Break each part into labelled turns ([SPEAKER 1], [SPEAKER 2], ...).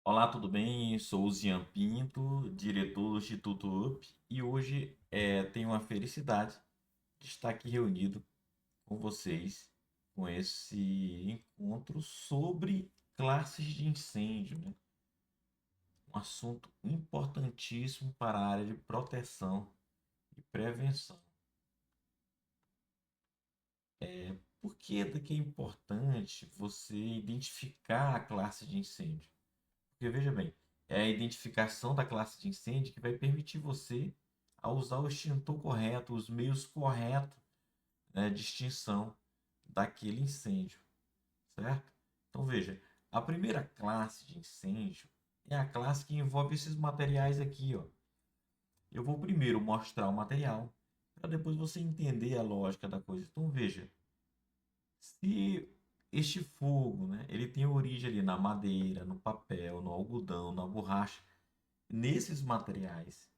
[SPEAKER 1] Olá, tudo bem? Sou o Zian Pinto, diretor do Instituto UP, e hoje tenho a felicidade de estar aqui reunido com vocês com esse encontro sobre classes de incêndio, né? Um assunto importantíssimo para a área de proteção e prevenção. Por que é que é importante você identificar a classe de incêndio? Porque veja bem, é a identificação da classe de incêndio que vai permitir você a usar o extintor correto, os meios corretos, né, de extinção daquele incêndio, certo? Então veja, a primeira classe de incêndio é a classe que envolve esses materiais aqui, ó. Eu vou primeiro mostrar o material para depois você entender a lógica da coisa. Então veja, se este fogo, né, ele tem origem ali na madeira, no papel, no algodão, na borracha, nesses materiais,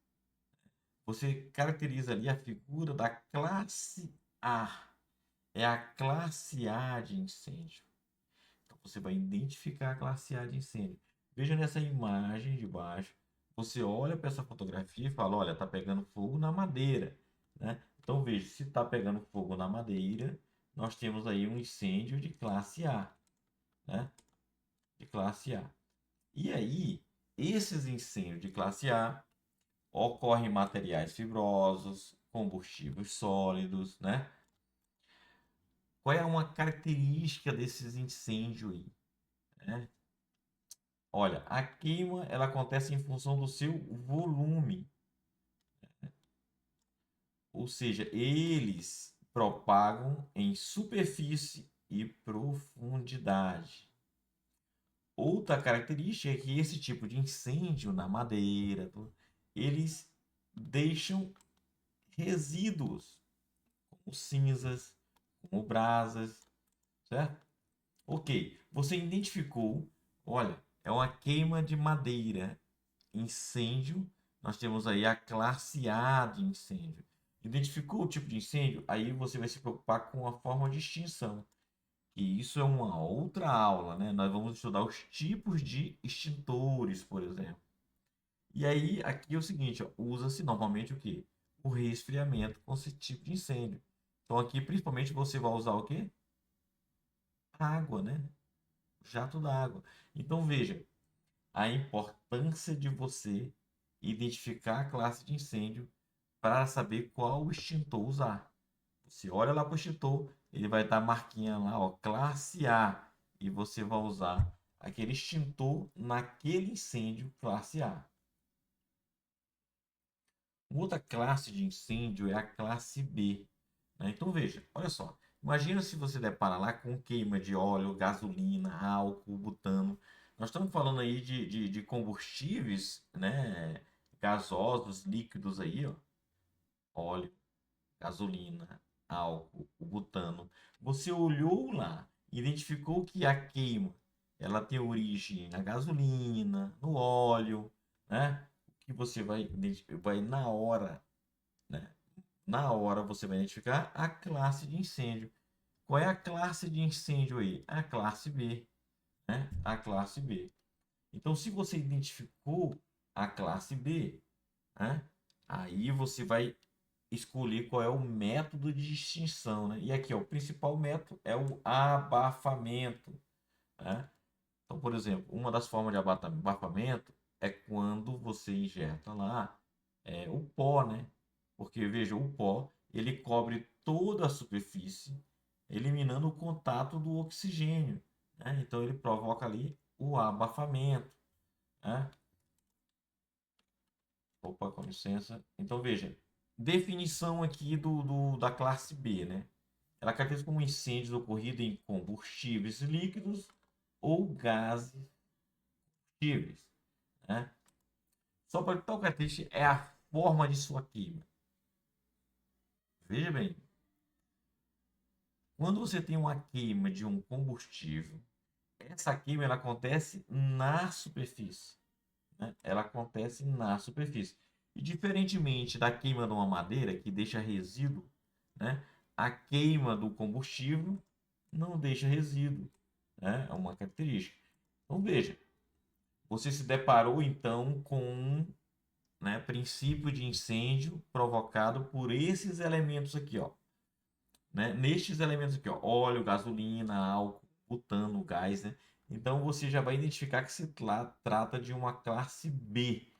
[SPEAKER 1] você caracteriza ali a figura da classe A. É a classe A de incêndio. Então você vai identificar a classe A de incêndio. Veja nessa imagem de baixo. Você olha para essa fotografia e fala: olha, está pegando fogo na madeira, né? Então veja, se está pegando fogo na madeira, nós temos aí um incêndio de classe A, né? De classe A. E aí, esses incêndios de classe A ocorrem em materiais fibrosos, combustíveis sólidos, né? Qual é uma característica desses incêndios aí, né? Olha, a queima ela acontece em função do seu volume, ou seja, eles propagam em superfície e profundidade. Outra característica é que esse tipo de incêndio na madeira, eles deixam resíduos, como cinzas, como brasas, certo? Ok, você identificou, olha, é uma queima de madeira, incêndio, nós temos aí a classe A de incêndio. Identificou o tipo de incêndio? Aí você vai se preocupar com a forma de extinção. E isso é uma outra aula, né? Nós vamos estudar os tipos de extintores, por exemplo. E aí, aqui é o seguinte, usa-se normalmente o quê? O resfriamento com esse tipo de incêndio. Então aqui, principalmente, você vai usar o quê? Água, né? Jato d'água. Então veja, a importância de você identificar a classe de incêndio para saber qual extintor usar. Você olha lá para o extintor, ele vai estar marquinha lá, ó, classe A, e você vai usar aquele extintor naquele incêndio classe A. Uma outra classe de incêndio é a classe B, né? Então veja, olha só. Imagina se você depara lá com queima de óleo, gasolina, álcool, butano. Nós estamos falando aí de combustíveis, né? Gasosos, líquidos aí, ó. Óleo, gasolina, álcool, o butano. Você olhou lá, identificou que a queima ela tem origem na gasolina, no óleo, né? O que você vai na hora, né? Na hora você vai identificar a classe de incêndio. Qual é a classe de incêndio aí? A classe B, né? A classe B. Então, se você identificou a classe B, né? Aí você vai escolher qual é o método de extinção, né? E aqui, ó, o principal método é o abafamento, né? Então, por exemplo, uma das formas de abafamento é quando você injeta lá o pó, né? Porque veja, o pó ele cobre toda a superfície, eliminando o contato do oxigênio, né? Então ele provoca ali o abafamento, né? Opa, com licença. Então veja, definição aqui da classe B, né? Ela caracteriza como incêndios ocorridos em combustíveis líquidos ou gases combustíveis, né? Só para tal característica é a forma de sua queima. Veja bem, quando você tem uma queima de um combustível, essa queima ela acontece na superfície, né? Ela acontece na superfície. E diferentemente da queima de uma madeira que deixa resíduo, né? A queima do combustível não deixa resíduo, né? É uma característica. Então veja, você se deparou então com, né, princípio de incêndio provocado por esses elementos aqui, ó, né? Nestes elementos aqui, ó, óleo, gasolina, álcool, butano, gás, né? Então você já vai identificar que se trata de uma classe B.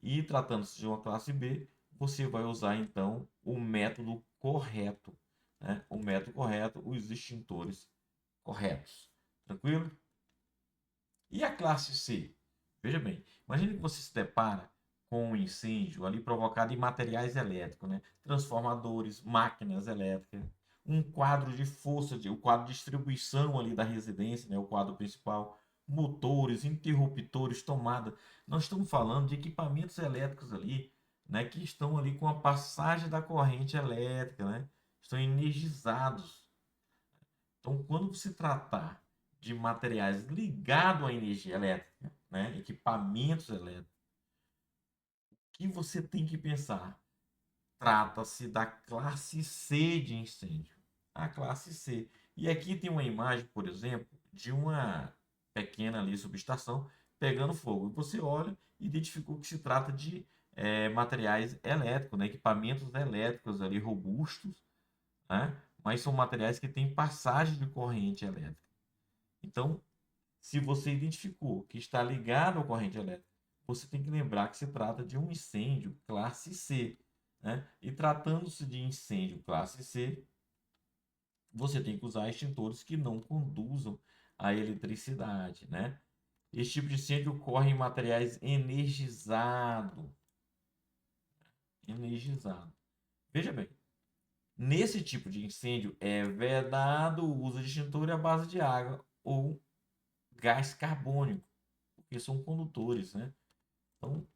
[SPEAKER 1] E tratando-se de uma classe B, você vai usar então o método correto, né? O método correto, os extintores corretos. Tranquilo? E a classe C? Veja bem, imagine que você se depara com um incêndio ali provocado em materiais elétricos, né? Transformadores, máquinas elétricas, um quadro de força, o quadro de distribuição ali da residência, né? O quadro principal, motores, interruptores, tomada. Nós estamos falando de equipamentos elétricos ali, né? Que estão ali com a passagem da corrente elétrica, né? Estão energizados. Então, quando se tratar de materiais ligados à energia elétrica, né, equipamentos elétricos, o que você tem que pensar? Trata-se da classe C de incêndio. A classe C. E aqui tem uma imagem, por exemplo, de uma pequena ali subestação pegando fogo. E você olha e identificou que se trata de materiais elétricos, né, equipamentos elétricos ali robustos, né, mas são materiais que têm passagem de corrente elétrica. Então, se você identificou que está ligado à corrente elétrica, você tem que lembrar que se trata de um incêndio classe C, né? E tratando-se de incêndio classe C, você tem que usar extintores que não conduzam a eletricidade, né? Esse tipo de incêndio ocorre em materiais energizados. Energizado. Veja bem, nesse tipo de incêndio é vedado o uso de extintor à base de água ou gás carbônico, porque são condutores, né? Então,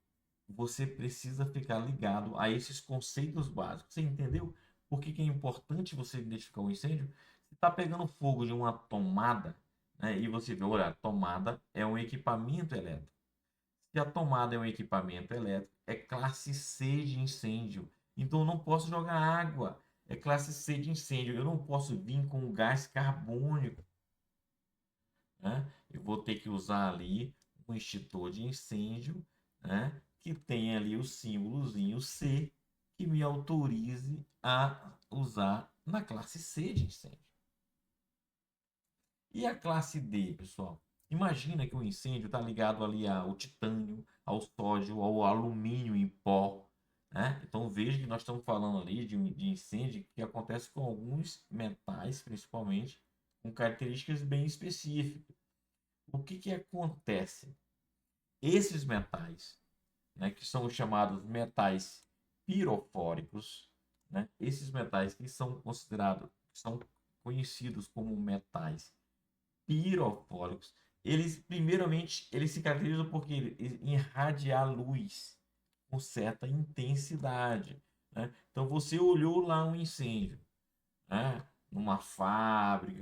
[SPEAKER 1] você precisa ficar ligado a esses conceitos básicos. Você entendeu por que é importante você identificar o incêndio? Se está pegando fogo de uma tomada, né, e você vê, olha, a tomada é um equipamento elétrico. Se a tomada é um equipamento elétrico, é classe C de incêndio. Então, eu não posso jogar água. É classe C de incêndio. Eu não posso vir com gás carbônico, né? Eu vou ter que usar ali um extintor de incêndio, né? Que tem ali o símbolozinho C, que me autorize a usar na classe C de incêndio. E a classe D, pessoal? Imagina que o incêndio está ligado ali ao titânio, ao sódio, ao alumínio em pó, né? Então veja que nós estamos falando ali de incêndio que acontece com alguns metais, principalmente, com características bem específicas. O que acontece? Esses metais, né, que são os chamados metais pirofóricos, né, esses metais que são considerados, são conhecidos como metais pirofóricos, eles, primeiramente, eles se caracterizam porque eles irradiam luz com certa intensidade, né? Então, você olhou lá um incêndio, né, numa fábrica,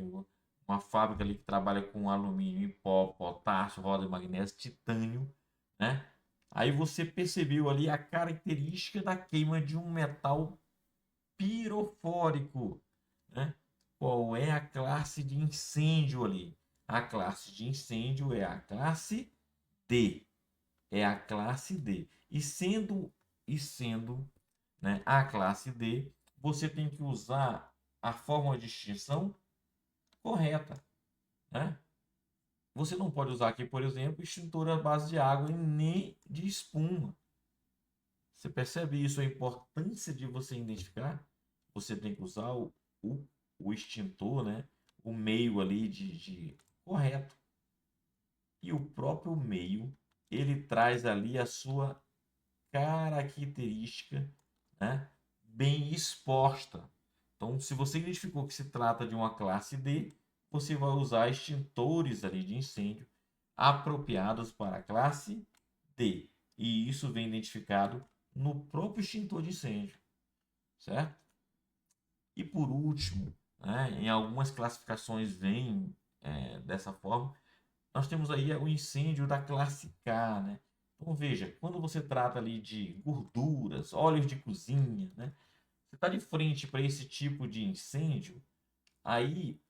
[SPEAKER 1] uma fábrica ali que trabalha com alumínio em pó, potássio, roda de magnésio, titânio, né? Aí você percebeu ali a característica da queima de um metal pirofórico, né? Qual é a classe de incêndio ali? A classe de incêndio é a classe D. É a classe D. E sendo, né, a classe D, você tem que usar a fórmula de extinção correta, né? Você não pode usar aqui, por exemplo, extintor à base de água e nem de espuma. Você percebe isso, a importância de você identificar? Você tem que usar o, o extintor, né? O meio ali de correto. E o próprio meio, ele traz ali a sua característica, né, bem exposta. Então, se você identificou que se trata de uma classe D, você vai usar extintores ali de incêndio apropriados para a classe D. E isso vem identificado no próprio extintor de incêndio, certo? E por último, né, em algumas classificações vem dessa forma, nós temos aí o incêndio da classe K, né? Então veja, quando você trata ali de gorduras, óleos de cozinha, né? Você está de frente para esse tipo de incêndio, aí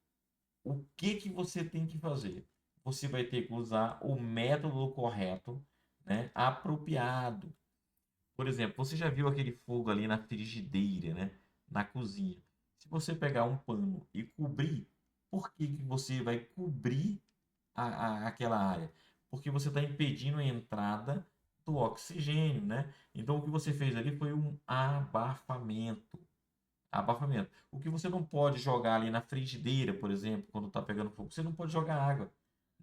[SPEAKER 1] o que você tem que fazer? você vai ter que usar o método correto, né, apropriado. Por exemplo, você já viu aquele fogo ali na frigideira, né, na cozinha? Se você pegar um pano e cobrir, por que que você vai cobrir aquela área? Porque você está impedindo a entrada do oxigênio, né? Então, o que você fez ali foi um abafamento. Abafamento. O que você não pode jogar ali na frigideira, por exemplo, quando está pegando fogo, você não pode jogar água,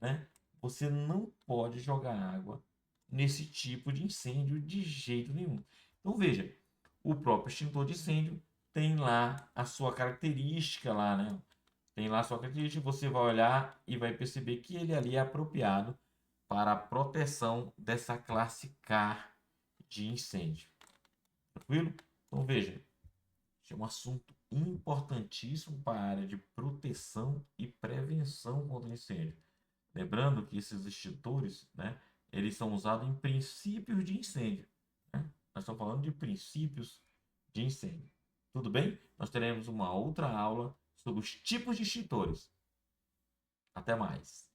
[SPEAKER 1] né? Você não pode jogar água nesse tipo de incêndio de jeito nenhum. Então veja, o próprio extintor de incêndio tem lá a sua característica lá, né? Tem lá a sua característica, você vai olhar e vai perceber que ele ali é apropriado para a proteção dessa classe K de incêndio. Tranquilo? Então veja, este é um assunto importantíssimo para a área de proteção e prevenção contra incêndio. Lembrando que esses extintores, né, eles são usados em princípios de incêndio, né? Nós estamos falando de princípios de incêndio. Tudo bem? Nós teremos uma outra aula sobre os tipos de extintores. Até mais.